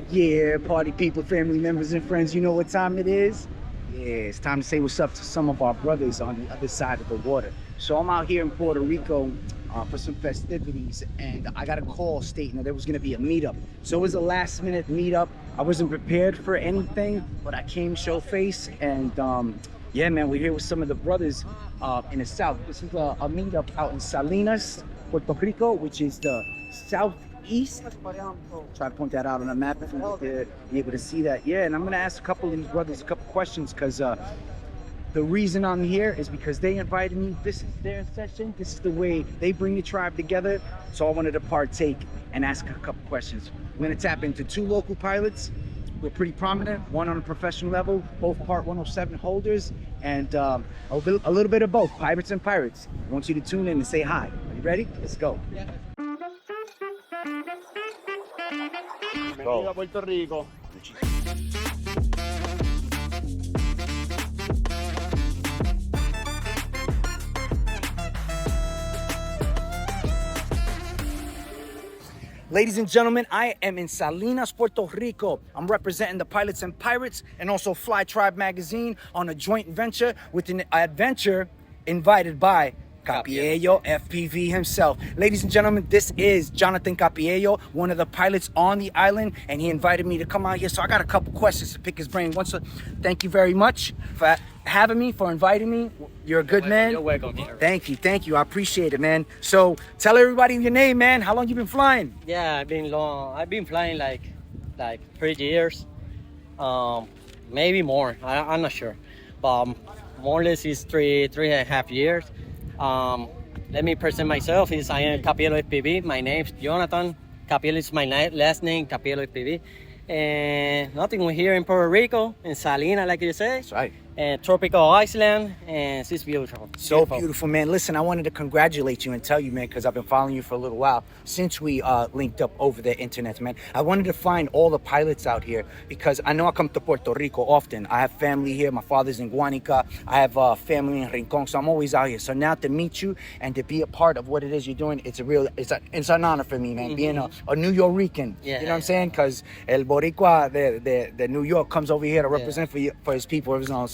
Yeah, party people, family members, and friends, you know what time it is? Yeah, it's time to say what's up to some of our brothers on the other side of the water. So I'm out here in Puerto Rico for some festivities, and I got a call stating that there was going to be a meetup. So it was a last minute meetup. I wasn't prepared for anything, but I came show face, and yeah, man, we're here with some of the brothers in the south. This is a meetup out in Salinas, Puerto Rico, which is the southeast. Try to point that out on a map if you're able to see that. Yeah, and I'm gonna ask a couple of these brothers a couple questions, because the reason I'm here is because they invited me. This is their session. This is the way they bring the tribe together. So I wanted to partake and ask a couple questions. We're gonna tap into two local pilots. We're pretty prominent, one on a professional level, both Part 107 holders, and a little bit of both, pirates and pirates. I want you to tune in and say hi. Are you ready? Let's go. Yeah. Bienvenido a Puerto Rico. Ladies and gentlemen, I am in Salinas, Puerto Rico. I'm representing the Pilots and Pirates and also Fly Tribe magazine on a joint venture with an adventure invited by Cappiello FPV himself. Ladies and gentlemen, this is Jonathan Cappiello, one of the pilots on the island, and he invited me to come out here. So I got a couple questions to pick his brain. Thank you very much for having me, for inviting me. You're a good man. You're welcome. Thank you. I appreciate it, man. So tell everybody your name, man. How long you been flying? Yeah, I've been flying like 3 years, maybe more. I'm not sure, but more or less it's three and a half years. Let me present myself. I am Cappiello FPV. My name's Jonathan. Cappiello is my last name, Cappiello FPV. And nothing, we're here in Puerto Rico, in Salinas, like you say. That's right. And tropical island, and it's beautiful. So beautiful, man. Listen, I wanted to congratulate you and tell you, man, because I've been following you for a little while since we linked up over the internet, man. I wanted to find all the pilots out here because I know I come to Puerto Rico often. I have family here. My father's in Guanica. I have family in Rincon, so I'm always out here. So now to meet you and to be a part of what it is you're doing, it's an honor for me, man. Mm-hmm. Being a New Yorican, yeah, you know what I'm saying? Because El Boricua, the New York, comes over here to represent for his people.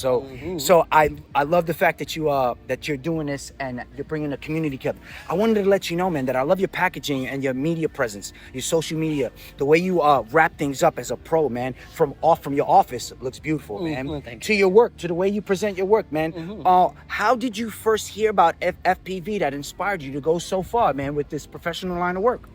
So, mm-hmm. So I love the fact that you're doing this and you're bringing the community together. I wanted to let you know, man, that I love your packaging and your media presence, your social media, the way you wrap things up as a pro, man. From your office, it looks beautiful, man. Mm-hmm. To your work, to the way you present your work, man. Mm-hmm. How did you first hear about FPV that inspired you to go so far, man, with this professional line of work?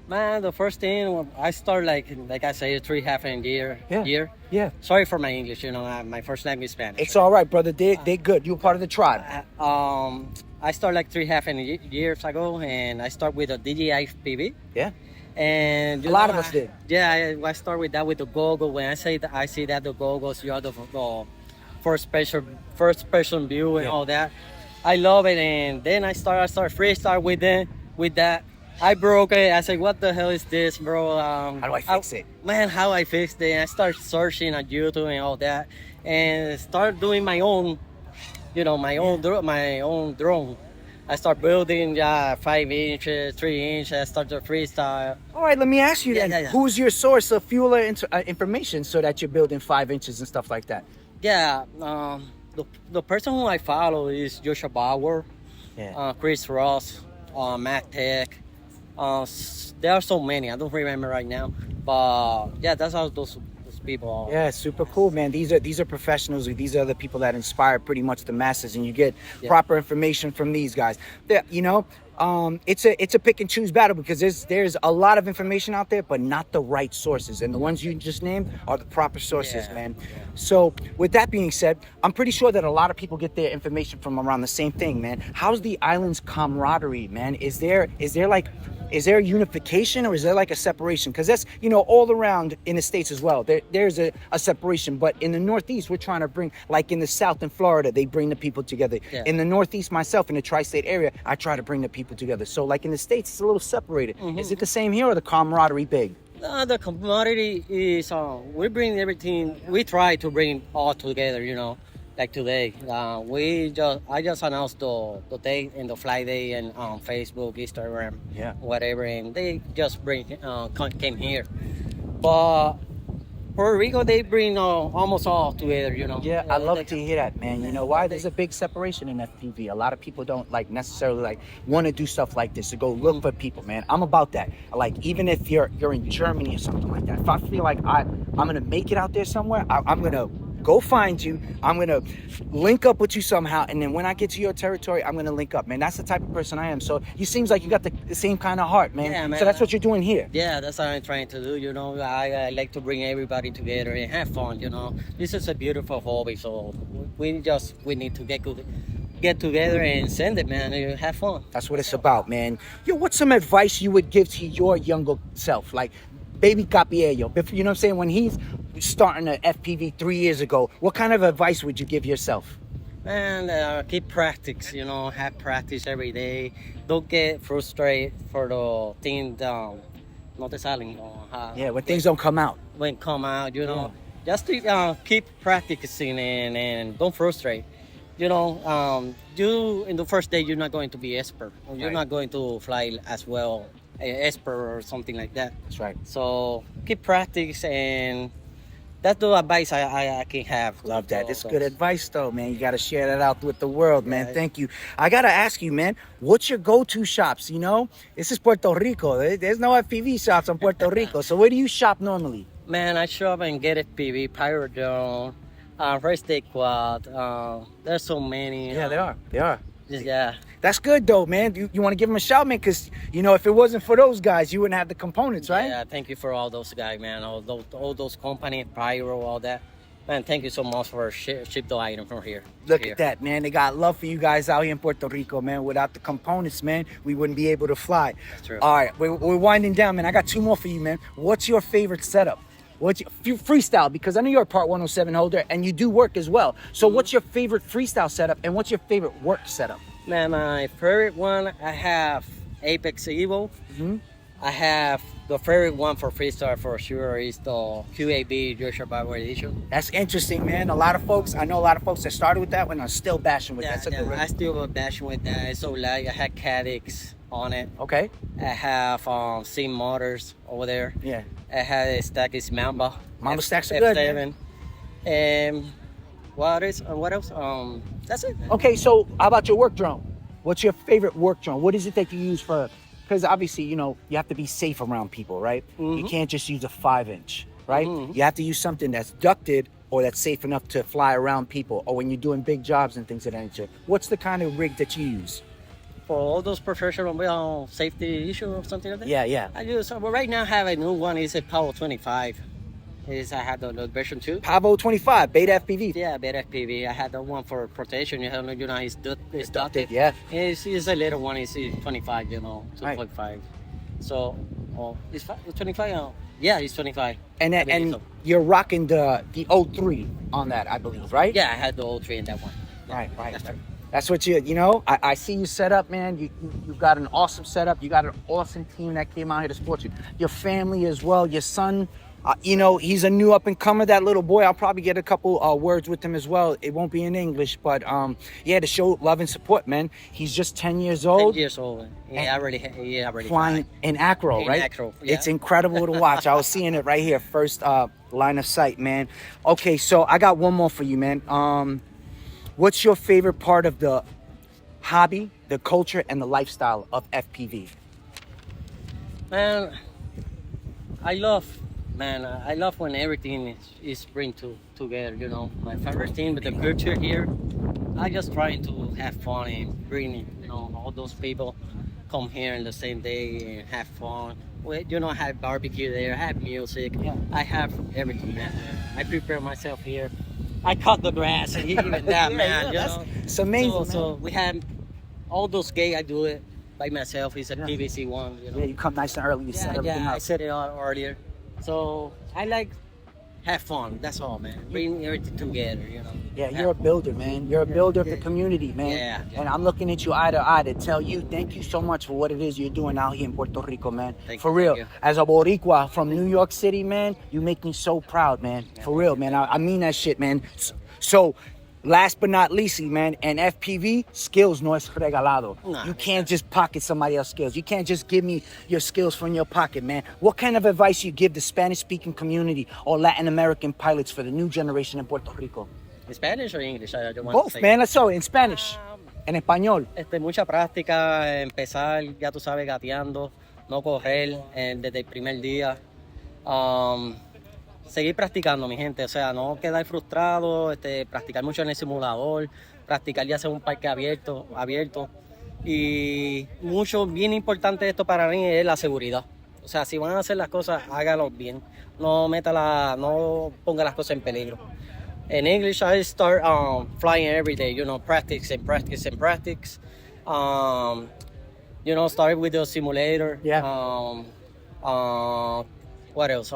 Man, the first thing I started like I say 3.5 year. Yeah. Sorry for my English, my first language is Spanish. It's all right, brother. They good. You're part of the tribe. I started like 3.5 years ago, and I started with a DJI FPV. Yeah. And a lot of us did. Yeah, I started with that with the goggles. When I see that the goggles, you have the first person view and all that. I love it, and then I started freestyle with that. I broke it. I said, what the hell is this, bro? How do I fix it? Man, how I fixed it. I started searching on YouTube and all that, and started doing my own, my own drone. I start building 5 inches, 3 inches. I started freestyle. All right, let me ask you then. Yeah. Who's your source of fuel information so that you're building 5 inches and stuff like that? Yeah, the person who I follow is Joshua Bauer, Chris Ross, Matt Tech. There are so many. I don't remember right now, but yeah, that's how those people are. Yeah, super cool, man. These are professionals. These are the people that inspire pretty much the masses, and you get proper information from these guys. It's a pick and choose battle because there's a lot of information out there, but not the right sources. And the ones you just named are the proper sources, man. Yeah. So with that being said, I'm pretty sure that a lot of people get their information from around the same thing, man. How's the island's camaraderie, man? Is there a unification or is there like a separation? Because that's, all around in the States as well. There's a separation. But in the Northeast, we're trying to bring, like in the South in Florida, they bring the people together. Yeah. In the Northeast, myself, in the tri-state area, I try to bring the people together. So like in the States, it's a little separated. Mm-hmm. Is it the same here or the camaraderie big? The camaraderie is, we bring everything, we try to bring all together, like today. I just announced the date and the flight day and on Facebook, Instagram, whatever, and they just came here. But Puerto Rico, they bring almost all together, you know. Yeah, I love they- to hear that, man. You know why? There's a big separation in FPV. A lot of people don't like necessarily like want to do stuff like this to go look for people, man. I'm about that. Like even if you're in Germany or something like that, if I feel like I'm gonna make it out there somewhere, I'm gonna go find you. I'm gonna link up with you somehow, and then when I get to your territory, I'm gonna link up, man. That's the type of person I am. So it seems like you got the same kind of heart, man. Yeah, man. So that's what you're doing here. Yeah, that's what I'm trying to do, you know. I like to bring everybody together and have fun, you know. This is a beautiful hobby, so we need to get together and send it, man, and have fun. That's what it's about, man. Yo, what's some advice you would give to your younger self, like baby Cappiello? You know what I'm saying? When he's starting an FPV 3 years ago, what kind of advice would you give yourself? Man, keep practice, you know, have practice every day. Don't get frustrated for the thing no te salen. You know, Yeah, when things don't come out. when come out, you know. Just to, keep practicing and don't frustrate. You know, you in the first day you're not going to be expert. You're Right. not going to fly as well, expert or something like that. That's right. So keep practice, and that's the advice I can have. Love that. to That's those. good advice, though, man. You got to share that out with the world, man. Yeah. Thank you. I got to ask you, man, what's your go-to shops, you know? This is Puerto Rico. There's no FPV shops in Puerto Rico. So where do you shop normally? Man, I shop and get FPV, Pyrodrone, Freestyle Quad. There's so many. Yeah, they are. They are. Yeah. That's good, though, man. You want to give them a shout, man? Because, you know, if it wasn't for those guys, you wouldn't have the components, right? Yeah, thank you for all those guys, man. All those companies, Pyro, all that. Man, thank you so much for ship the item from here. Look here. at that, man. They got love for you guys out here in Puerto Rico, man. Without the components, man, we wouldn't be able to fly. That's true. All right, we're winding down, man. I got two more for you, man. What's your favorite setup? What's your freestyle? Because I know you're a Part 107 holder and you do work as well. So what's your favorite freestyle setup and what's your favorite work setup? Man, my favorite one, I have Apex Evo. Mhm. I have the favorite one for freestyle for sure is the QAB Joshua Bible Edition. That's interesting, man. I know a lot of folks that started with that one are still bashing with Yeah, that. That's a good I one. still go bashing with that. It's so light. I had Cadix on it. Okay. I have Sim motors over there. Yeah. I had a stack is Mamba. Mamba stacks are good, F7. And what else? That's it. Okay, so how about your work drone? What's your favorite work drone? What is it that you use for? Because obviously, you know, you have to be safe around people, right? You can't just use a 5-inch, right? You have to use something that's ducted or that's safe enough to fly around people or when you're doing big jobs and things of that nature. What's the kind of rig that you use? For all those professional safety issue or something like that. Yeah. I use. Well, right now I have a new one. It's a Power 25. I had the version 2. Pavo 25, Beta FPV. Yeah, better FPV. I had the one for protection. You know, it's ducted. Yeah. It's a little one. It's 25. You know, Right. 2.5. So, it's 25. Yeah, it's 25. And I believe so. you're rocking the 03 on that, I believe, right? Yeah, I had the old 3 in that one. Right. That's true. That's what you know, I see you set up, man. You got an awesome setup. You got an awesome team that came out here to support you. Your family as well. Your son, you know, he's a new up and comer, that little boy. I'll probably get a couple words with him as well. It won't be in English, but yeah, to show love and support, man. He's just 10 years old. 10 years old. Yeah, I already Flying in acro, In right? acro, yeah. It's incredible to watch. I was seeing it right here, first line of sight, man. Okay, so I got one more for you, man. What's your favorite part of the hobby, the culture, and the lifestyle of FPV? Man, I love when everything is bring together, you know. My favorite thing with the culture here, I just trying to have fun and bring, you know, all those people come here in the same day and have fun. You know, have barbecue there, have music. Yeah. I have everything, man. I prepare myself here. I cut the grass and even that, Yeah, man. You that's- know? it's amazing, So man. we have all those gigs. I do it by myself. It's a PVC one, you know. Yeah, you come nice and early. You set everything I up. said it earlier. So I like have fun. That's all, man. Bring everything together, you know. Yeah, you're a builder, man. You're a builder of the community, man. Yeah. And I'm looking at you eye to eye to tell you thank you so much for what it is you're doing out here in Puerto Rico, man. Thank For you, real. thank you. As a Boricua from New York City, man, you make me so proud, man. For real, man. I mean that shit, man. So last but not least, man, and FPV, skills no es regalado. Nah, you can't just pocket somebody else's skills. You can't just give me your skills from your pocket, man. What kind of advice you give the Spanish-speaking community or Latin American pilots for the new generation in Puerto Rico? Spanish or English? I want to Both, say. man. Let's go in Spanish. En español. Mucha práctica, empezar, ya tú sabes, gateando, no correr desde el primer día. Seguir practicando, mi gente, o sea, no quedar frustrado, practicar mucho en el simulador, practicar ya sea un parque abierto. Y mucho, bien importante esto para mí es la seguridad. O sea, si van a hacer las cosas, háganlo bien. No ponga las cosas en peligro. In English, I start flying every day, practice. Start with the simulator. Yeah. What else?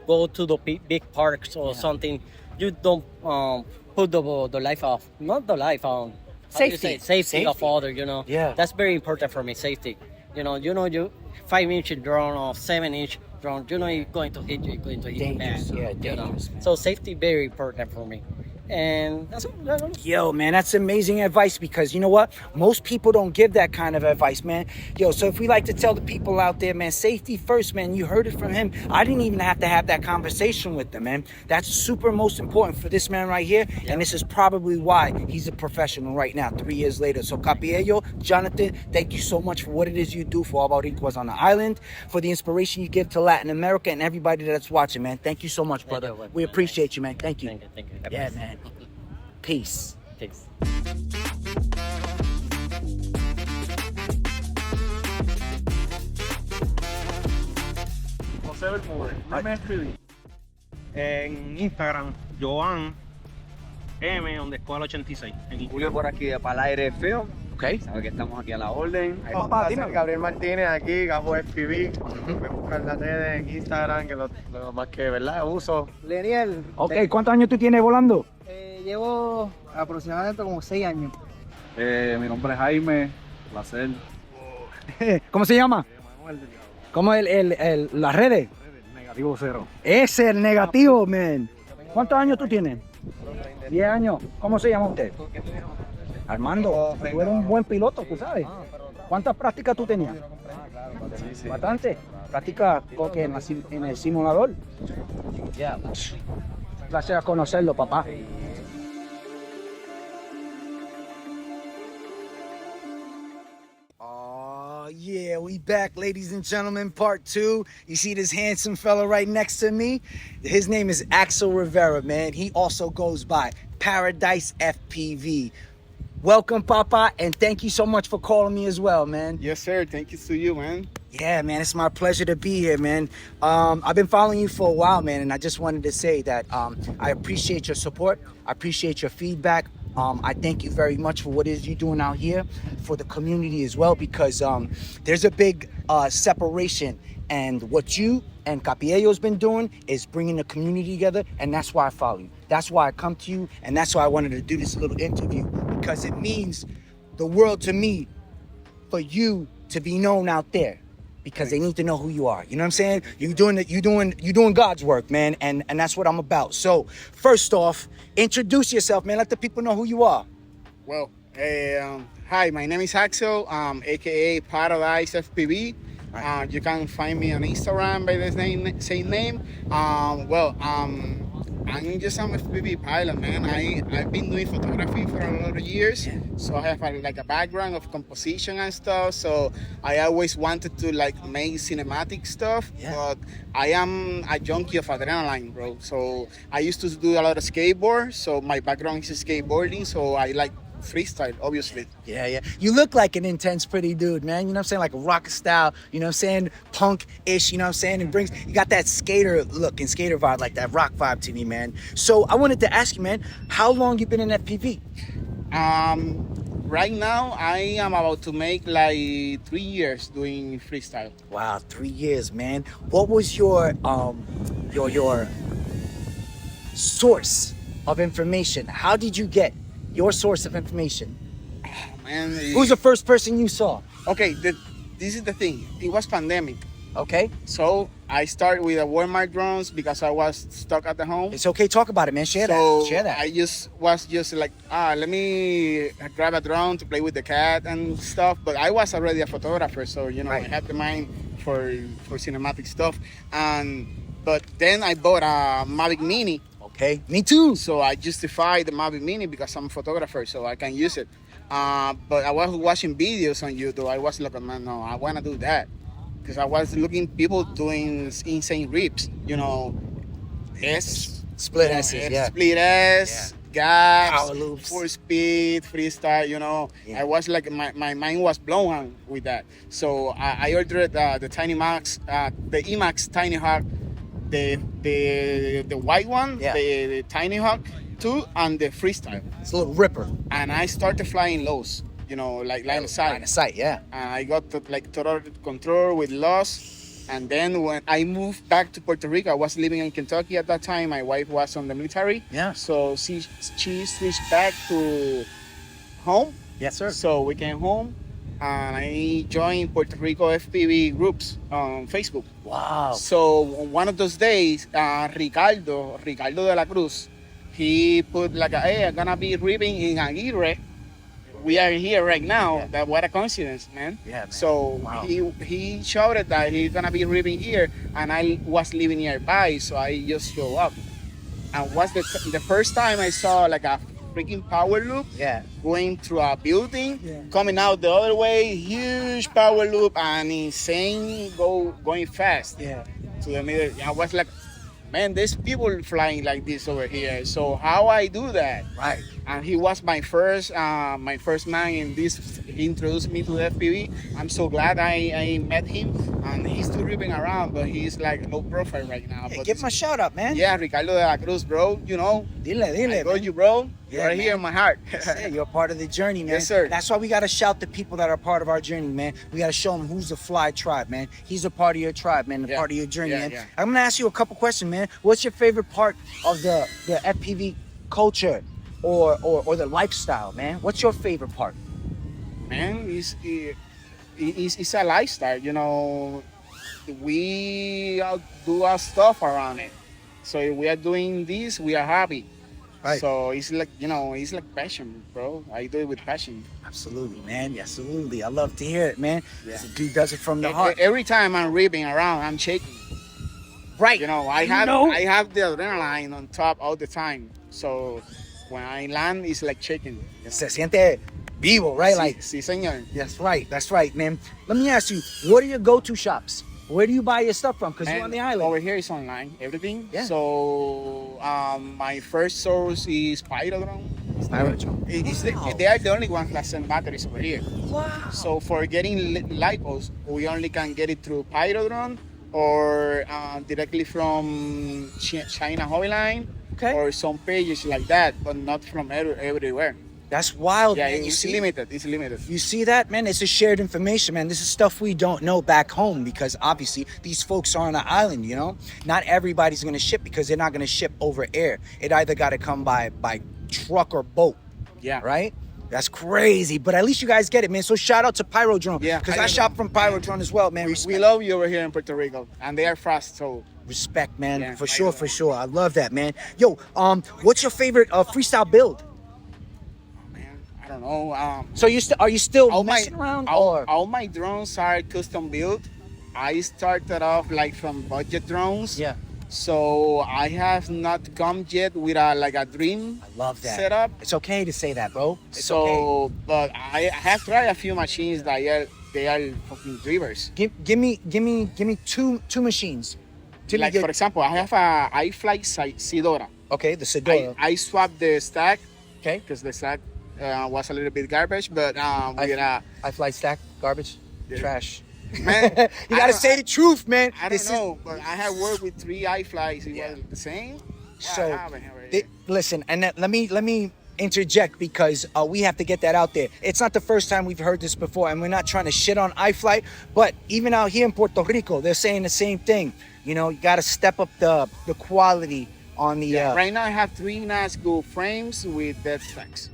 Go to the big parks or something. You don't put the life off, not the life on. Safety of other, Yeah. That's very important for me, safety. You 5-inch drone or 7-inch drone, you're going to hit you, you're going to hit Dangerous, you yeah, dangerous, man. So safety very important for me. And that's all. Yo, man, that's amazing advice because you know what? Most people don't give that kind of advice, man. Yo, so if we like to tell the people out there, man, safety first, man. You heard it from him. I didn't even have to have that conversation with them, man. That's super most important for this man right here. Yeah. And this is probably why he's a professional right now, 3 years later. So Cappiello, Jonathan, thank you so much for what it is you do for all Boricuas on the island, for the inspiration you give to Latin America and everybody that's watching, man. Thank you so much, brother. We appreciate you, man. Thank you. Thank you. Yeah, man. Peace. Peace. José Bermúdez, me escribí. En Instagram, Joan M_86. Julio por aquí de Paradise FPV. Okay. Sabe que estamos aquí a la orden. Papá, dime. Gabriel Martínez aquí, Capo FPV. Me buscan en las redes, en Instagram, que lo más que, ¿verdad? Uso. Leniel, Ok, ¿cuántos años tú tienes volando? llevo aproximadamente como 6 años. Mi nombre es Jaime, placer. ¿Cómo se llama? Manuel, ¿Cómo las redes? negativo 0. Es el negativo, man. ¿Cuántos años tú tienes? 10 años. ¿Cómo se llama usted? Armando, tú eres un buen piloto, tú sabes. ¿Cuántas prácticas tú tenías? Sí. Bastante. ¿Prácticas en el simulador? Placer a conocerlo, papá. Yeah, we back, ladies and gentlemen, part 2. You see this handsome fella right next to me? His name is Axel Rivera, man. He also goes by Paradise FPV. Welcome, Papa, and thank you so much for calling me as well, man. Yes, sir. Thank you to you, man. Yeah, man, it's my pleasure to be here, man. I've been following you for a while, man, and I just wanted to say that I appreciate your support. I appreciate your feedback. I thank you very much for what it is you're doing out here for the community as well, because there's a big separation, and what you and Cappiello's been doing is bringing the community together, and that's why I follow you. That's why I come to you, and that's why I wanted to do this little interview, because it means the world to me for you to be known out there, because they need to know who you are. You know what I'm saying? You're doing God's work, man, and that's what I'm about. So first off, introduce yourself, man. Let the people know who you are. Well, hi, my name is Axel, aka Paradise FPV. You can find me on Instagram by the same name. I'm just an FPV pilot, man. I've been doing photography for a lot of years, so I have a background of composition and stuff. So I always wanted to make cinematic stuff, but I am a junkie of adrenaline, bro. So I used to do a lot of skateboard. So my background is skateboarding. So I like freestyle, obviously. Yeah. You look like an intense, pretty dude, man. You know what I'm saying? Like a rock style, you know what I'm saying? Punk-ish, you know what I'm saying? You got that skater look and skater vibe, like that rock vibe to me, man. So I wanted to ask you, man, how long you been in FPV? Right now, I am about to make 3 years doing freestyle. Wow, 3 years, man. What was your source of information? How did you get your source of information? Man, Who's the first person you saw? Okay, this is the thing. It was pandemic. Okay. So I started with the Walmart drones because I was stuck at the home. It's okay. Talk about it, man. Share So that. Share that. I was just like, let me grab a drone to play with the cat and stuff. But I was already a photographer, so you know, Right. I had the mind for cinematic stuff. But then I bought a Mavic Mini. Okay. Me too. So I justified the Mavic Mini because I'm a photographer, so I can use it. But I was watching videos on YouTube. I was like, man, no, I want to do that. Because I was looking people doing insane rips, you know, Split S's, yeah. split S, gaps, Power loops. 4-speed, freestyle, you know. Yeah. I was like, my mind was blown with that. So I ordered the Tiny Max, the Emax Tiny Hawk, the white one, Yeah. the Tiny Hawk 2, and the freestyle. It's a little ripper. And I started flying lows, you know, like line of sight. Line of sight, yeah. And I got to, like total control with loss. And then when I moved back to Puerto Rico, I was living in Kentucky at that time. My wife was on the military. Yeah. So she switched back to home. Yes, sir. So we came home and I joined Puerto Rico FPV groups on Facebook. Wow. So one of those days, Ricardo de la Cruz, he put like, hey, I'm gonna be ripping in Aguirre. We are here right now. Yeah. That what a coincidence, man. Yeah, man. So Wow. he shouted that he's gonna be ripping here, and I was living nearby, so I just show up. And was the first time I saw like a freaking power loop Yeah. going through a building, Yeah. coming out the other way, huge power loop and insane going fast Yeah. to the middle. I was like, man, there's people flying like this over here. So how I do that? Right. And he was my first man in this. He introduced me to the FPV. I'm so glad I met him, and he's still ripping around, but he's like low profile right now. Hey, But give him a shout out, man. yeah, Ricardo de la Cruz, bro. You know, Dile, I dile. got man. you, bro. Yeah, You're here man. in my heart. Yeah, you're part of the journey, man. Yes, sir. That's why we got to shout the people that are part of our journey, man. We got to show them who's the Fly tribe, man. He's a part of your tribe, man, a Yeah. part of your journey, Yeah, man. yeah. I'm going to ask you a couple questions, man. What's your favorite part of the FPV culture or the lifestyle, man? What's your favorite part? Man, it's a lifestyle. You know, we do our stuff around it. So if we are doing this, we are happy. Right. So it's like, you know, it's like passion, bro. I do it with passion. Absolutely, man. Absolutely. I love to hear it, man. Yeah. The dude does it from the heart. Every time I'm ripping around, I'm shaking. Right. You know, I have the adrenaline on top all the time. So when I land, it's like shaking. You know? Se siente vivo, right? Like, sí, señor. that's right. That's right, man. Let me ask you, what are your go-to shops? Where do you buy your stuff from? Because you're And on the island. over here is online, everything. Yeah. So my first source is Pyrodrome. Wow. They are the only ones that send batteries over here. Wow. So for getting lipos, we only can get it through Pyrodrome or directly from China Hobbyline Okay. or some pages like that, but not from everywhere. That's wild, Yeah, man. You it's see? limited. It's limited. You see that, man? It's a shared information, man. This is stuff we don't know back home because obviously these folks are on an island, you know? Not everybody's going to ship because they're not going to ship over air. It either got to come by truck or boat, Yeah. right? That's crazy, but at least you guys get it, man. So shout out to Pyrodrome, Yeah, because I Pyrodrome. shop from Pyrodrome as well, man. We Respect, love you over here in Puerto Rico, and they are fast. So respect, man. Yeah, For sure, Pyrodrome. for sure. I love that, man. Yo, what's your favorite freestyle build? man, I don't know. So are you still all messing around, all, or all my drones are custom built. I started off like from budget drones. yeah? So I have not come yet with a dream I love that. setup. It's okay to say that, bro. It's So, okay. but I have tried a few machines that they are fucking drivers. Give me two machines. Give me Like for example, I have a iFly Sidora. okay, the Sedora. I swapped the stack Okay, because the stack was a little bit garbage, but with a I fly stack garbage, Yeah. trash. man. You gotta say the truth, man. I This don't is- know, but I have worked with 3 iFlies. It was the same. So, I haven't over here. listen, and let me interject because we have to get that out there. It's not the first time we've heard this before, and we're not trying to shit on iFlight, but even out here in Puerto Rico, they're saying the same thing. You know, you gotta step up the quality on the. Yeah, right now I have 3 Nazgul frames with dead stacks.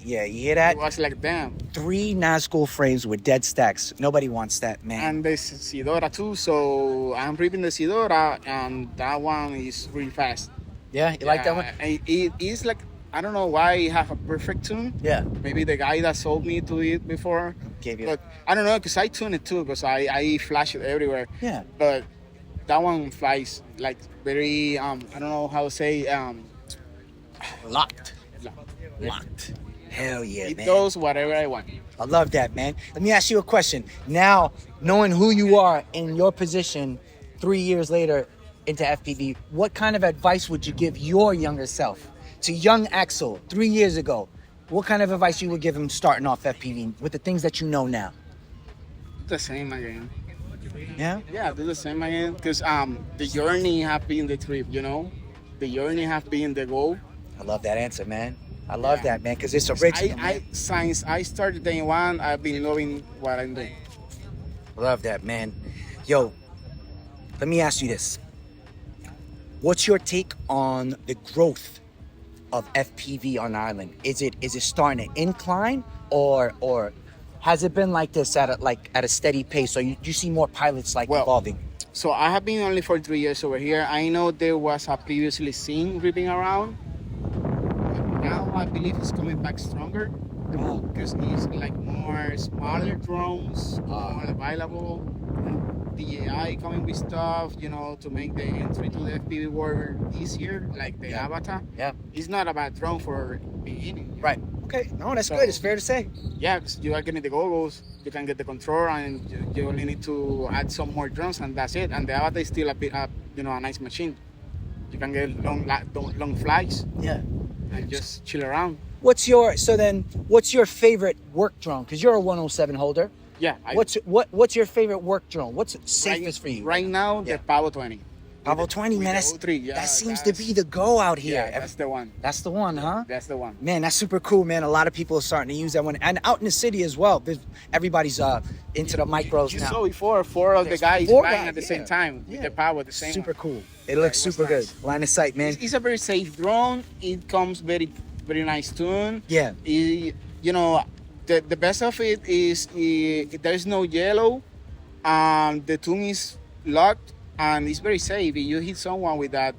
Yeah, you hear that? It was like, damn. 3 Nazgul frames with dead stacks. Nobody wants that, man. And there's Sidora too, so I'm ripping the Sidora, and that one is really fast. Yeah, you like that one? And it is like, I don't know why it have a perfect tune. Yeah. Maybe the guy that sold me to it before. Gave you. But I don't know, because I tune it too, because I flash it everywhere. Yeah. But that one flies like very, I don't know how to say, Locked. Locked. Hell yeah, it man. does whatever I want. I love that, man. Let me ask you a question. Now, knowing who you are in your position 3 years later into FPV, what kind of advice would you give your younger self? To young Axel 3 years ago, what kind of advice you would give him starting off FPV with the things that you know now? The same again. Yeah? Yeah, do the same again. Because the journey have been the trip, you know? The journey have been the goal. I love that answer, man. I love Yeah. that, man, because it's original. Since I started day one, I've been loving what I'm doing. Love that, man. Yo, let me ask you this. What's your take on the growth of FPV on Ireland? Is it starting to incline or has it been like this at a steady pace? Or you see more pilots evolving? So I have been only for 3 years over here. I know there was a previously scene ripping around. Now I believe it's coming back stronger because it's like more smaller drones, more available. And the AI coming with stuff, you know, to make the entry to the FPV world easier, like the Avatar. Yeah. It's not a bad drone for beginning. Right. Okay. No, that's So- good. It's fair to say. Yeah, because you are getting the goggles, you can get the control, and you only need to add some more drones, and that's it. And the Avatar is still a nice machine. You can get long flights Yeah. and just chill around. What's your favorite work drone? Because you're a 107 holder. Yeah. What's your favorite work drone? What's safest for you? Right now, Yeah. the Pavo 20. Pavo 20, With man. the That's, O3, yeah, that seems to be the go out here. Yeah, that's the one. That's the one, huh? That's the one. Man, that's super cool, man. A lot of people are starting to use that one. And out in the city as well. Everybody's into the micros You now. saw before 4 of the There's guys 4 flying guys, at the yeah. same time with Yeah. the Pavo, the same Super one. cool. It looks it was super nice. good. Line of sight, man. It's a very safe drone. It comes very, very nice tune. Yeah. You know, the best of it is there's no yellow. The tune is locked and it's very safe. If you hit someone with that,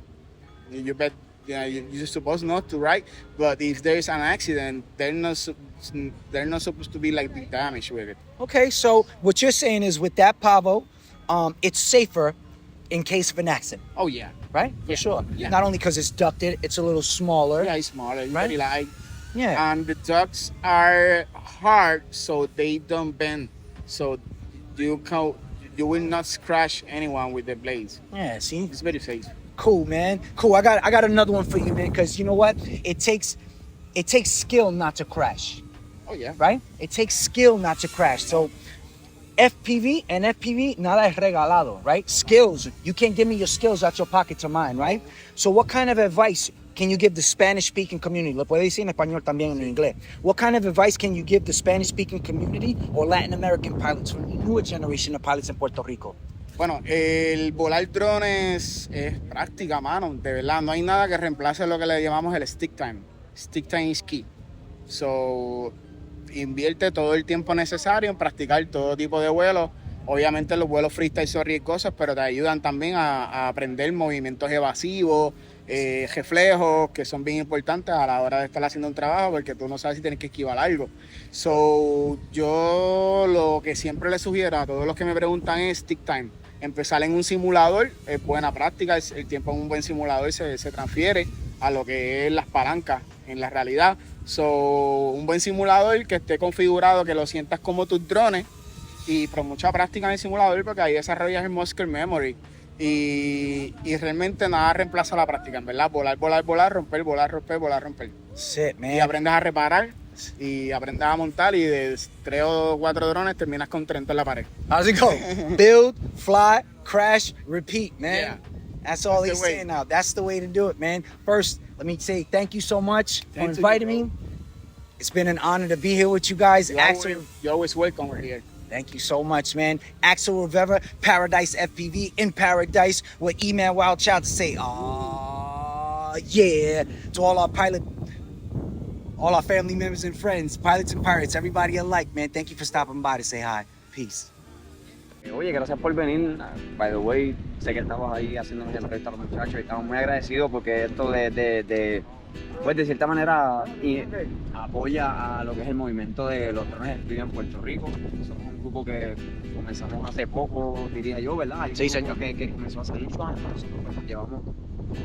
you bet you're supposed not to, right? But if there's an accident, they're not supposed to be like big damage with it. Okay, so what you're saying is with that Pavo, it's safer in case of an accident, Oh yeah, right? For Yeah. sure. Yeah. Not only because it's ducted, it's a little smaller. yeah, it's smaller, it's Right? very light, Yeah. and the ducts are hard, so they don't bend. So you will not scratch anyone with the blades. Yeah, see? It's very safe. Cool, man. Cool. I got another one for you, man, because you know what? It takes skill not to crash, Oh yeah. right? It takes skill not to crash. So FPV and FPV, nada es regalado, right? Skills. You can't give me your skills out your pocket to mine, right? So what kind of advice can you give the Spanish-speaking community? Lo puede decir en español también en inglés. What kind of advice can you give the Spanish-speaking community or Latin American pilots from the newer generation of pilots in Puerto Rico? Bueno, el volar drones es práctica, mano, de verdad. No hay nada que reemplace lo que le llamamos el stick time. Stick time is key. So, invierte todo el tiempo necesario en practicar todo tipo de vuelos. Obviamente los vuelos freestyle son riesgosos, pero te ayudan también a aprender movimientos evasivos, reflejos, que son bien importantes a la hora de estar haciendo un trabajo, porque tú no sabes si tienes que esquivar algo. So, yo lo que siempre le sugiero a todos los que me preguntan es stick time. Empezar en un simulador es buena práctica, el tiempo en un buen simulador se transfiere a lo que es las palancas en la realidad. So, un buen simulador que esté configurado, que lo sientas como tus drones, y por mucha práctica en el simulador, porque ahí desarrollas el muscle memory y realmente nada reemplaza la práctica, en verdad. Volar, romper, romper. Shit, man. Y aprendes a reparar y aprendes a montar, y de 3 o 4 drones terminas con 30 en la pared. How's it go? Build, fly, crash, repeat, man. Yeah. That's all That's he's the way. saying now. That's the way to do it, man. First, let me say thank you so much for Thank you, inviting bro. me. It's been an honor to be here with you guys. You're always welcome over here. Thank you so much, man. Axel Rivera, Paradise FPV in Paradise with E-Man Wild Child to say, yeah, to all our all our family members and friends, pilots and pirates, everybody alike, man. Thank you for stopping by to say hi. Peace. Oye, gracias por venir. By the way, sé que estabas ahí haciendo una entrevista a los muchachos y estamos muy agradecidos porque esto pues de cierta manera apoya a lo que es el movimiento de los drones FPV en Puerto Rico. Somos un grupo que comenzamos hace poco, diría yo, ¿verdad? Sí, señor. Que comenzó hace muchos años. Nosotros pues, llevamos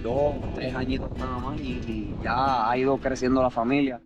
2, 3 añitos nada más y ya ha ido creciendo la familia.